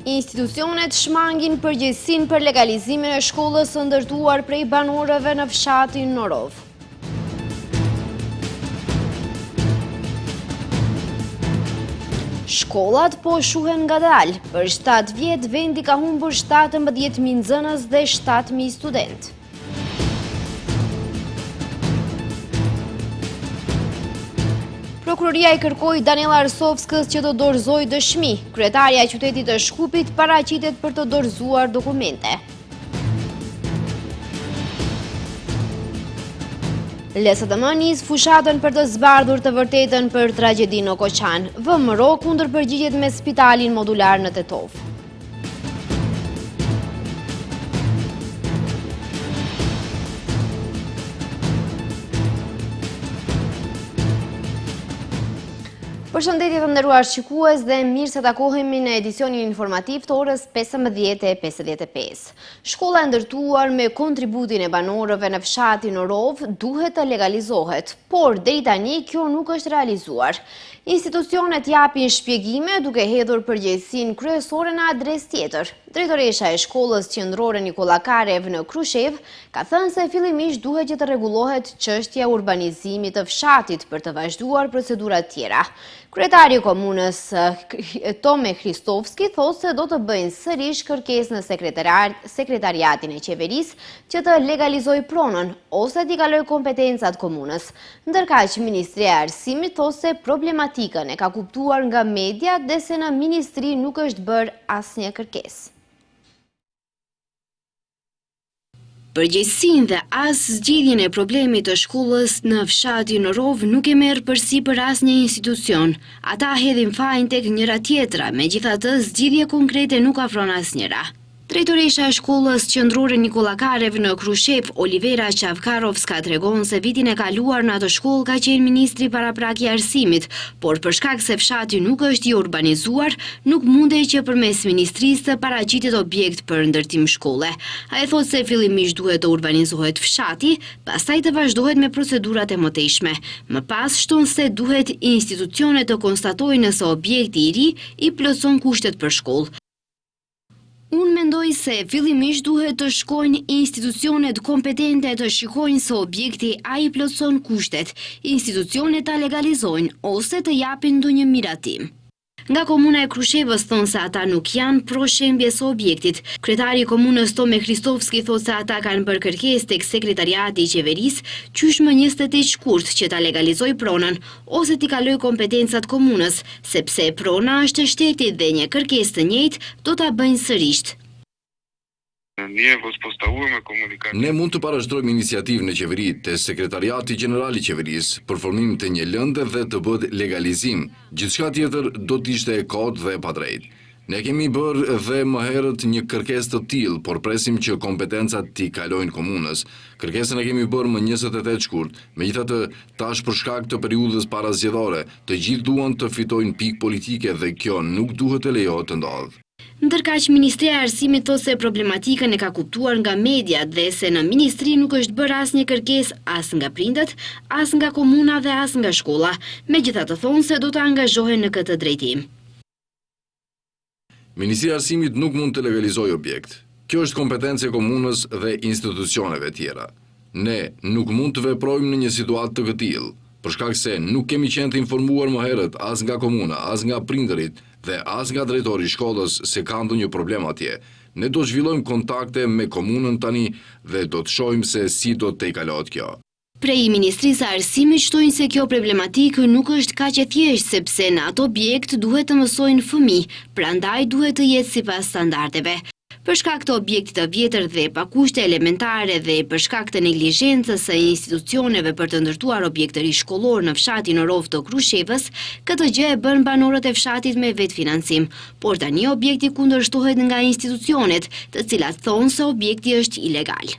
Institucionet shmangin përgjegjësinë për legalizimin e shkollës së ndërtuar prej banorëve në fshatin Norov. Shkollat po shuhen ngadalë. Për 7 vjet vendi ka humbur 17.000 nxënës dhe 7.000 studentë. Prokuroria I kërkoi Daniela Arsovskës që të dorëzojë dëshmi. Kryetaria e qytetit të Shkupit paraqitet për të dorëzuar dokumente. LSDM nis fushatën për të zbardhur të vërtetën për tragjedinë në Koçan. VMRO kundërpërgjigjet me spitalin modular në Tetov. Përshëndetje të nderuar shikues dhe mirë se takohemi në edicionin informativ të orës 15:55. Shkolla e ndërtuar me kontributin e banorëve në fshatin Norov duhet të legalizohet, por deri tani kjo nuk është realizuar. Institucionet japin shpjegime duke hedhur përgjegjësinë kryesore në adresë tjetër. Drejtoresha e shkollës qendrore Nikola Karev në Krushev ka thënë se fillimisht duhet që të rregullohet çështja e urbanizimit të fshatit për të vazhduar procedurat tjera. Kryetari I komunës Tome Hristovski thotë se do të bëjnë sërish kërkesë në sekretariatin e qeverisë që të legalizojë pronën ose t'i kalojë kompetencat komunës. Ndërkaq Ministria e Arsimit thotë se problematikën e ka kuptuar nga media dhe se në ministri nuk është bërë asnjë kërkesë. Përgjegjësinë dhe as zgjidhjen e problemit të shkollës në fshatin Norov nuk e merr përsipër asnjë institucion. Ata hedhin fajin tek njëra tjetra, megjithatë zgjidhje konkrete nuk afron asnjëra. Drejtoresha e shkollës qendrore Nikola Karev në Krushev, Olivera Qavkarovska, tregon se vitin e kaluar në atë shkollë ka qenë ministri paraprak I arsimit, por për shkak se fshati nuk është I urbanizuar, nuk mundej që përmes ministrisë të paraqitet objekt për ndërtim shkolle. Ai thotë se fillimisht duhet të urbanizohet fshati, pastaj të vazhdohet me procedurat e mëtejshme. Më pas shton se duhet institucionet të konstatojnë nëse objekti I ri I plotson kushtet për shkollë. Unë mendoj se fillimisht duhet të shkojnë institucionet kompetente të shikojnë se objekti a I plotson kushtet, institucionet ta legalizojnë ose të japin ndonjë miratim. Nga komuna e Krushevës thonë se ata nuk janë pro shembjes së objektit. Kryetari I komunës Tome Hristovski thotë se ata kanë bërë kërkesë tek sekretariati I qeverisë qysh më 28 shkurt që ta legalizojë pronën ose t'i kalojë kompetencat komunës, sepse prona është e shtetit dhe një kërkesë të njëjtë do ta bëjnë sërish. Ne mund të parashtrojmë iniciativë në qeveri të sekretariati gjeneral I qeverisë për formimin të një lënde dhe të bëhet legalizim. Gjithçka tjetër do të ishte e kot dhe e padrejtë. Ne kemi bërë dhe më herët një kërkesë të tillë, por presim që kompetencat t'i kalojnë komunës. Kërkesën e kemi bërë më 28 shkurt. Megjithatë, tash për shkak të periudhës parazgjedhore, të gjithë duan të fitojnë pikë politike dhe kjo nuk duhet të lejohet të ndodhë. Ndërkaq Ministria e Arsimit thotë se problematikën e ka kuptuar nga media dhe se në ministri nuk është bërë asnjë kërkesë as nga prindët, as nga komuna dhe as nga shkolla. Megjithatë thonë se do të angazhohen në këtë drejtim. Ministria e Arsimit nuk mund të legalizojë objekt. Kjo është kompetencë e komunës dhe institucioneve tjera. Ne nuk mund të veprojmë në një situatë të këtillë, për shkak se nuk kemi qenë të informuar më herët as nga komuna, as nga prindërit dhe as nga drejtori I shkollës se ka ndonjë problem atje. Ne do zhvillojmë kontakte me komunën tani dhe do të shohim se si do të tejkalohet kjo. Prej Ministrisë së Arsimit shtojnë se kjo problematikë nuk është kaq e thjeshtë sepse në ato objekt duhet të mësojnë fëmijë, prandaj duhet të jetë sipas standardeve. Për shkak të objektit të vjetër dhe pa kushte elementare dhe për shkak të neglizhencës së institucioneve për të ndërtuar objekt të ri shkollor në fshatin Norov të Krushevës, këtë gjë e bën banorët e fshatit me vetfinancim, por tani objekti kundërshtohet nga institucionet, të cilat thonë se objekti është ilegal.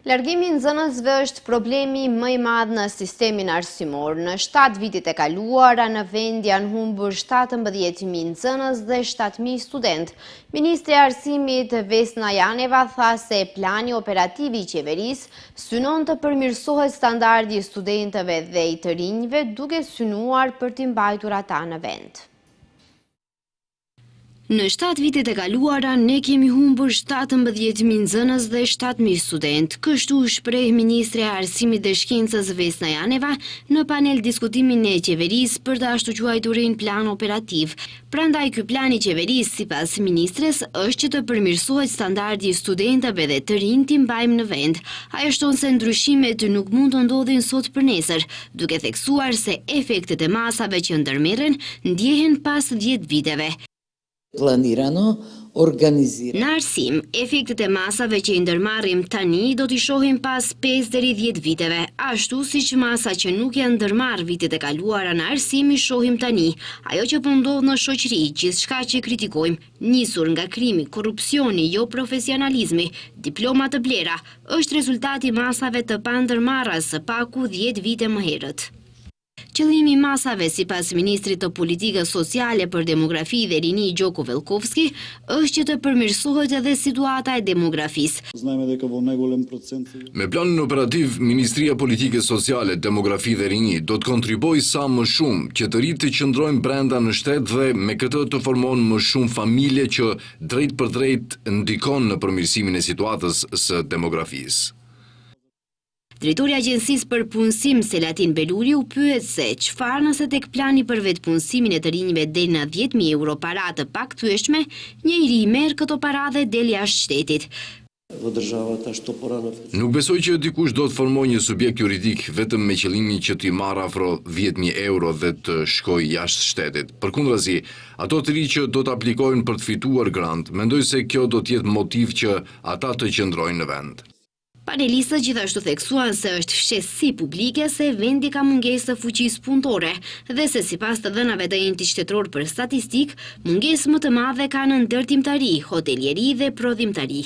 Largimi I nxënësve është problemi më I madh në sistemin arsimor. Në 7 vitet e kaluara në vend janë humbur 17.000 nxënës dhe 7.000 studentë. Ministri I Arsimit Vesna Janeva tha se plani operativ I qeverisë synon të përmirësohet standardi I studentëve dhe I të rinjve duke synuar për t'i mbajtur ata në vend. Në 7 vitet e kaluara, ne kemi humbur 17.000 nxënës dhe 7.000 student. Kështu shpreh Ministre e Arsimit dhe Shkencës Vesna Janeva në panel diskutimin e qeverisë për të ashtu quajturin plan operativ. Prandaj ky plan i qeverisë, sipas ministres, është që të përmirësohet standardi i studentëve dhe të rinj t'i mbajmë në vend. Ajo shton se ndryshimet nuk mund të ndodhin sot për nesër, duke theksuar se efektet e masave që ndërmerren ndjehen pas 10 viteve. Planirano, organizirano. Në arsim, efektet e masave që i ndërmarrim tani do t'i shohim pas 5 deri 10 viteve, ashtu siç masa që nuk janë ndërmarr vitet e kaluara në arsim i shohim tani. Ajo që po ndodh në shoqëri, gjithçka që kritikojmë, nisur nga krimi, korrupsioni, jo profesionalizmi, diploma të blera, është rezultati i masave të pandërmarra së paku 10 vite më herët. Qëllimi i masave, sipas Ministrit të Politikës Sociale për Demografi dhe Rini Gjoko Velkovski, është që të përmirësohet edhe situata e demografisë. Me planin operativ, Ministria Politikës Sociale, Demografi dhe Rini do të kontribojë sa më shumë që të rinjtë të qëndrojnë brenda në shtet dhe me këtë të formon më shumë familje që drejt për drejt ndikon në përmirësimin e situatës së demografisë. Drejtori i Agjencisë për Punësim Selatin Beluri u pyet se çfarë nëse tek plani për vetpunësimin e të rinjve del në 10.000 euro para të pakthyeshme, njëri i merr këto para dhe del jashtë shtetit. Nuk besoj që dikush do të formojë një subjekt juridik vetëm me qëllimin që t'i marrë afro 10.000 euro dhe të shkojë jashtë shtetit. Përkundrazi, ato të rinj që do të aplikojnë për të fituar grant, mendoj se kjo do të jetë motiv që ata të qëndrojnë në vend. Panelistët gjithashtu theksuan se është fshehësi publike se vendi ka mungesë të fuqisë punëtore dhe se sipas të dhënave të Enti Shtetëror për Statistikë, mungesë më të madhe ka në ndërtimtari, hotelieri dhe prodhimtari.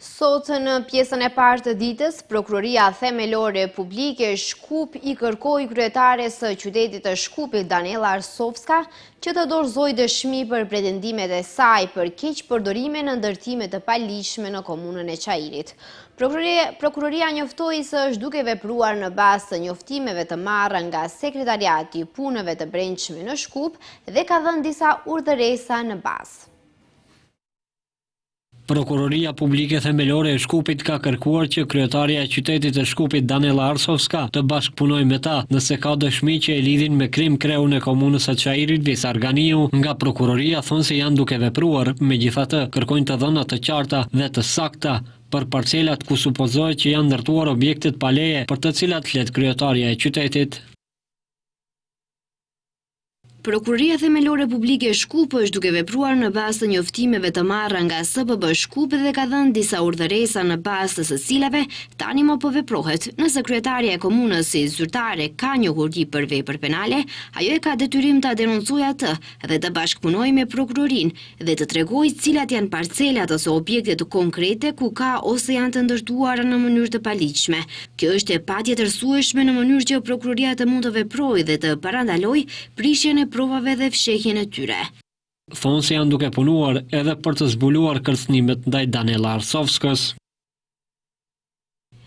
Sot në pjesën e parë të ditës, Prokuroria Themelore Publike Shkup i kërkoi kryetares së qytetit të Shkupit Daniela Arsovska që të dorëzojë dëshmi për pretendimet e saj për keqpërdorime në ndërtime të paligjshme në komunën e Çajirit. Prokuroria njoftoi se është duke vepruar në bazë të njoftimeve të marra nga Sekretariati i Punëve të Brendshme në Shkup dhe ka dhënë disa urdhëresa në bazë. Prokuroria Publike Themelore e Shkupit ka kërkuar që kryetaria e qytetit të Shkupit Daniela Arsovska të bashkëpunojë me ta nëse ka dëshmi që e lidhin me krim kreun e komunës së Çajirit Vesa Arganiu. Nga prokuroria thonë se janë duke vepruar, megjithatë kërkojnë të dhëna të qarta dhe të sakta për parcelat ku supozohet që janë ndërtuar objektet pa leje për të cilat flet kryetaria e qytetit. Prokuroria Themelore Publike Shkup është duke vepruar në bazë të njoftimeve të marra nga SBB Shkup dhe ka dhënë disa urdhëresa në bazë të së cilave tani më po veprohet. Nëse kryetaria e komunës si zyrtare ka njohuri për vepër penale, ajo e ka detyrim ta denoncojë atë dhe të bashkëpunojë me prokurorinë dhe të tregojë cilat janë parcelat ose objektet konkrete ku ka ose janë të ndërtuara në mënyrë të paligjshme. Kjo është e patjetërsueshme në mënyrë që prokuroria të mund të veprojë dhe të parandalojë prishjen e provave dhe fshehjen e tyre. Thonë se janë duke punuar edhe për të zbuluar kërcënimet ndaj Daniela Arsovskës.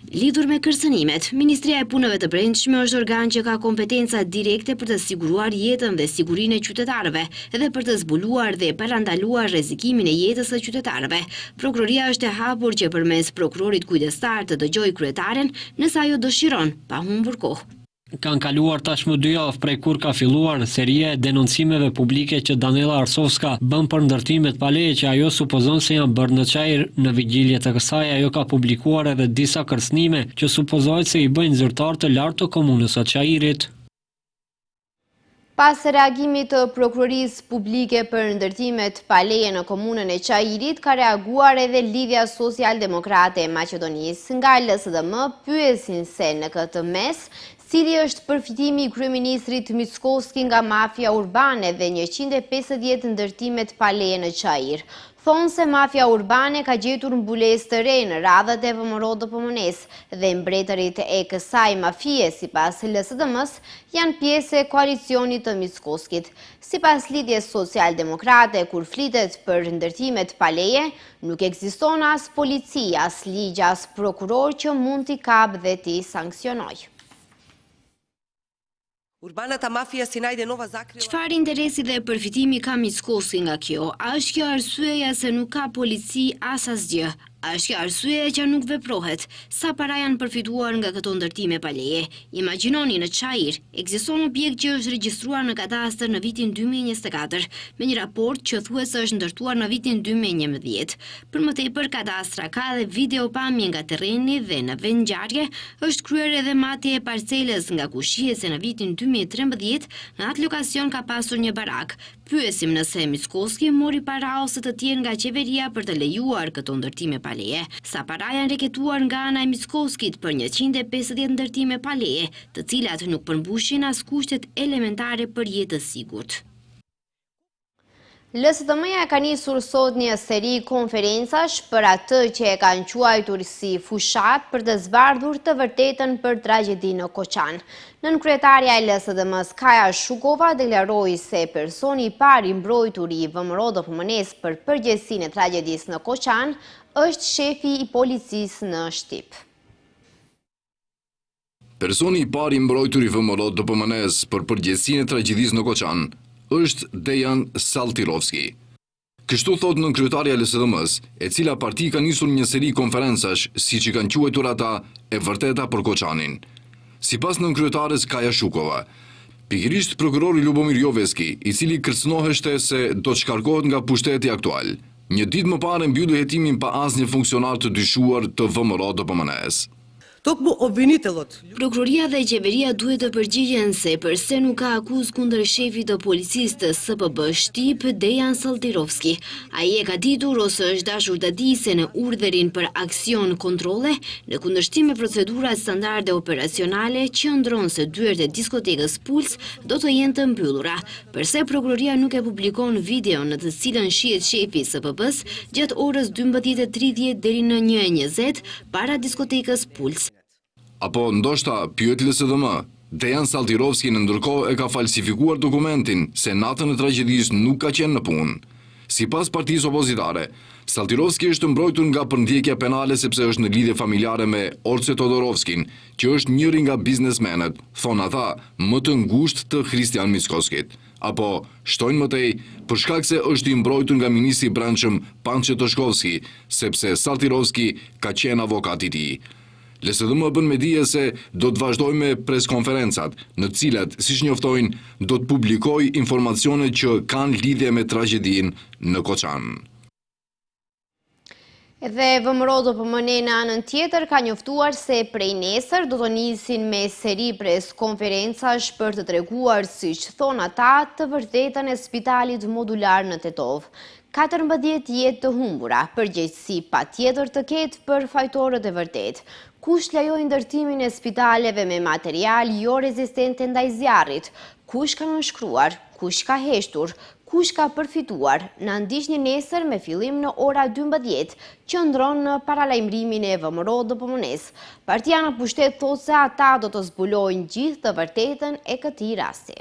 Lidhur me kërcënimet, Ministria e Punëve të Brendshme është organ që ka kompetenca direkte për të siguruar jetën dhe sigurinë e qytetarëve dhe për të zbuluar dhe parandaluar rrezikimin e jetës së qytetarëve. Prokuroria është e hapur që përmes prokurorit kujdestar të dëgjojë kryetaren nëse ajo dëshiron, pa humbur kohë. Kanë kaluar tashmë 2 javë prej kur ka filluar seria e denoncimeve publike që Daniela Arsovska bën për ndërtimet pa leje që ajo supozon se janë bërë në Çajir. Në vigjilje të kësaj ajo ka publikuar edhe disa kërcënime që supozohet se i bëjnë zyrtar të lartë të komunës së Çajirit. Pas reagimit të Prokurorisë Publike për ndërtimet pa leje në komunën e Çajirit, ka reaguar edhe Lidhja Social-Demokrate e Maqedonisë. Nga LSDM pyesin se në këtë mes cili është përfitimi i kryeministrit Mickoski nga mafia urbane dhe 150 ndërtimet pa leje në Çajir. Thonë se mafia urbane ka gjetur mbulesë të re në radhët e VMRO-DPM-s dhe mbretërit e kësaj mafie, sipas LSDM-s, janë pjesë e koalicionit të Mickoskit. Sipas Lidhjes Social-Demokrate, kur flitet për ndërtimet pa leje, nuk ekziston as polici, as ligj, as prokuror që mund t'i kap dhe t'i sanksionojë. Çfarë interesi dhe përfitimi ka Mickoski nga kjo? A është kjo arsyeja se nuk ka polici as asgjë? A është kjo arsyeja që nuk veprohet? Sa para janë përfituar nga këto ndërtime pa leje? Imagjinoni në Çajir, ekziston objekt që është regjistruar në katastër në vitin 2024, me një raport që thuhet se është ndërtuar në vitin 2011. Për më tepër, kadastra ka dhe videopamje nga terreni dhe në vend ngjarje është kryer edhe matje e parcelës nga ku shihet se në vitin 2013 në atë lokacion ka pasur një barak. Pyesim nëse Mickoski mori para ose të tjerë nga qeveria për të lejuar këto ndërtime pa leje. Sa para janë reketuar nga ana e Mickoskit për 150 ndërtime pa leje, të cilat nuk përmbushin as kushtet elementare për jetë të sigurt. LSDM-ja ka nisur sot një seri konferencash për atë që e kanë quajtur si fushat për të zbardhur të vërtetën për tragjedinë në Koçan. Nënkryetaria e LSDM-s Kaja Shukova deklaroi se personi i parë i mbrojtur i VMRO DPMN-s për përgjegjësinë e tragjedisë në Koçan është shefi i policisë në Shtyp. Personi i parë i mbrojtur i VMRO DPMN-s për përgjegjësinë e tragjedisë në Koçan është Dejan Saltirovski. Kështu thot nënkryetaria e LSDM-s, e cila parti ka nisur një seri konferencash, siç i kanë quajtur ata, e vërteta për Koçanin. Sipas nënkryetares Kaja Shukova, pikërisht prokurori Lubomir Joveski, i cili kërcënoheshte se do të shkarkohet nga pushteti aktual, një ditë më parë mbylli hetimin pa asnjë funksionar të dyshuar të VMRO DPMN-s. Prokuroria dhe qeveria duhet të përgjigjen se përse nuk ka akuzë kundër shefit të policisë të SPB Shtyp, Dejan Saltirovski. Ai e ka ditur ose është dashur të di se në urdhërin për aksion kontrolle, në kundërshtim me procedurat standarde operacionale, qëndron se dyert e diskotekës Puls do të jenë të mbyllura. Përse prokuroria nuk e publikon videon në të cilën shihet shefi i SPB-s gjatë orës 12:30 deri në 1:20 para diskotekës Puls. Apo ndoshta, pyet LSDM, Dejan Saltirovski në ndërkohë e ka falsifikuar dokumentin se natën e tragjedisë nuk ka qenë në punë. Sipas partisë opozitare, Saltirovski është mbrojtur nga përndjekja penale sepse është në lidhje familjare me Orce Todorovskin, që është njëri nga biznesmenët, thon ata, më të ngushtë të Christian Mickoskit. Apo, shtojnë më tej, për shkak se është i mbrojtur nga ministri i brendshëm Pançe Toshkovski, sepse Saltirovski ka qenë avokat i tij. LSDM bën me dije se do të vazhdojë me preskonferencat, në të cilat, siç njoftojnë, do të publikojë informacione që kanë lidhje me tragjedinë në Koçan. Dhe VMRO DPMN në anën tjetër ka njoftuar se prej nesër do të nisin me seri preskonferencash për të treguar, siç thon ata, të vërtetën e spitalit modular në Tetov. 14 jetë të humbura, përgjegjësi patjetër të ketë për fajtorët e vërtet. Kush lejoi ndërtimin e spitaleve me material jo rezistente ndaj zjarrit? Kush ka nënshkruar? Kush ka heshtur? Kush ka përfituar? Na ndiqni nesër me fillim në ora 12, qëndron në paralajmërimin e VMRO DPMN-s. Partia në pushtet thotë se ata do të zbulojnë gjithë të vërtetën e këtij rasti.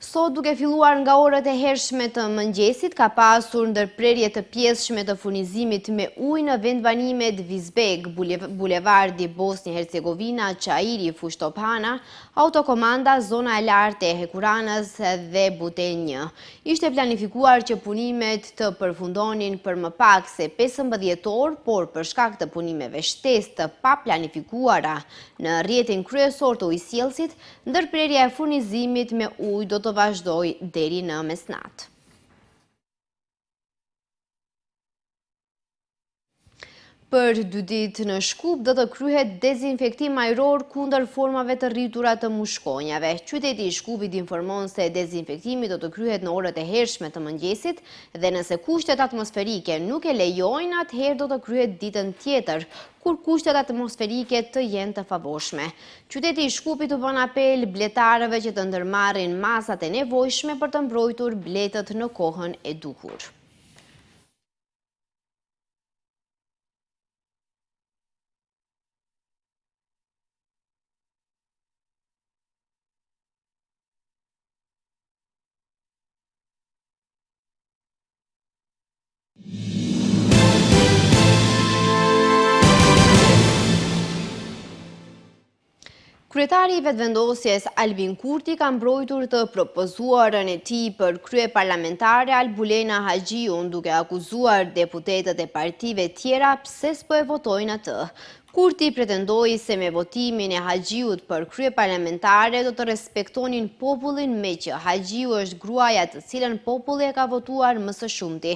Sot duke filluar nga orët e hershme të mëngjesit, ka pasur ndërprerje të pjesshme të furnizimit me ujë në vendbanimet Vizbek, Bulevardi Bosnjë-Hercegovina, Çajiri, Fushtophana, Autokomanda, zona e lartë e Hekuranës dhe Buten 1. Ishte planifikuar që punimet të përfundonin për më pak se 15 orë, por për shkak të punimeve shtesë të paplanifikuara në rrjetin kryesor të ujësjellësit, ndërprerja e furnizimit me ujë do të vazhdoj deri në mesnatë. Për 2 ditë në Shkup do të kryhet dezinfektim ajror kundër formave të rritura të mushkonjave. Qyteti i Shkupit informon se dezinfektimi do të kryhet në orët e hershme të mëngjesit dhe nëse kushtet atmosferike nuk e lejojnë, atëherë do të kryhet ditën tjetër, kur kushtet atmosferike të jenë të favorshme. Qyteti i Shkupit u bën apel bletarëve që të ndërmarrin masat e nevojshme për të mbrojtur bletët në kohën e duhur. Kryetari i vetëvendosjes Albin Kurti ka mbrojtur të propozuarën e tij për krye parlamentare Albulena Haxhiun, duke akuzuar deputetët e partive tjera pse s'po e votojnë atë. Kurti pretendoi se me votimin e Haxhiut për krye parlamentare do të respektonin popullin, me që Haxhiu është gruaja të cilën populli e ka votuar më së shumti.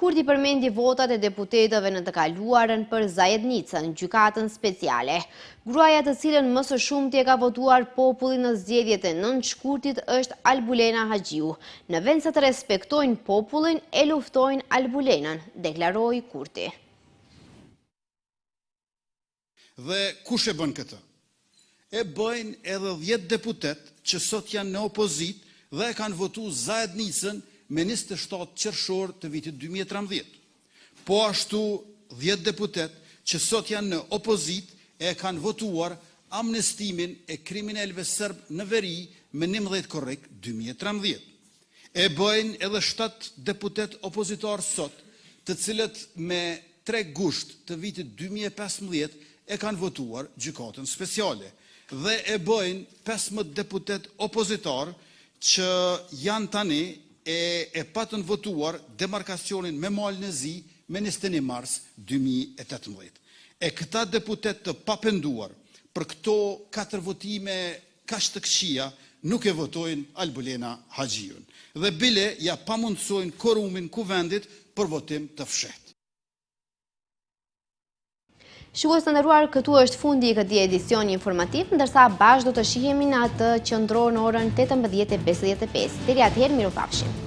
Kurti përmendi votat e deputetëve në të kaluarën për Zajednicën, gjykatën speciale. Gruaja të cilën më së shumti e ka votuar populli në zgjedhjet e 9 shkurtit është Albulena Haxhiu. Në vend se të respektojnë popullin, e luftojnë Albulenën, deklaroi Kurti. Dhe kush e bën këtë? E bëjnë edhe 10 deputet që sot janë në opozit dhe e kanë votu Zajednicën me 27 qershor të vitit 2013. Po ashtu 10 deputet që sot janë në opozit e kanë votuar amnestimin e kriminalëve serb në veri me 11 korrik 2013. E bëjnë edhe 7 deputet opozitar sot, të cilët me 3 gusht të vitit 2015 e kanë votuar gjykatën speciale. Dhe e bëjnë 15 deputet opozitar që janë tani e patën votuar demarkacionin me malën e zi me 21 mars 2018. E këta deputet të papenduar për këto 4 votime kaq të këqija nuk e votojnë Albulena Haxhiun. Dhe bile ja pamundësojnë korumin kuvendit për votim të fshehtë. Shikues të nderuar, këtu është fundi i këtij edicioni informativ, ndërsa bashkë do të shihemi në atë qendror në orën 18:55. Deri atëherë, mirupafshim.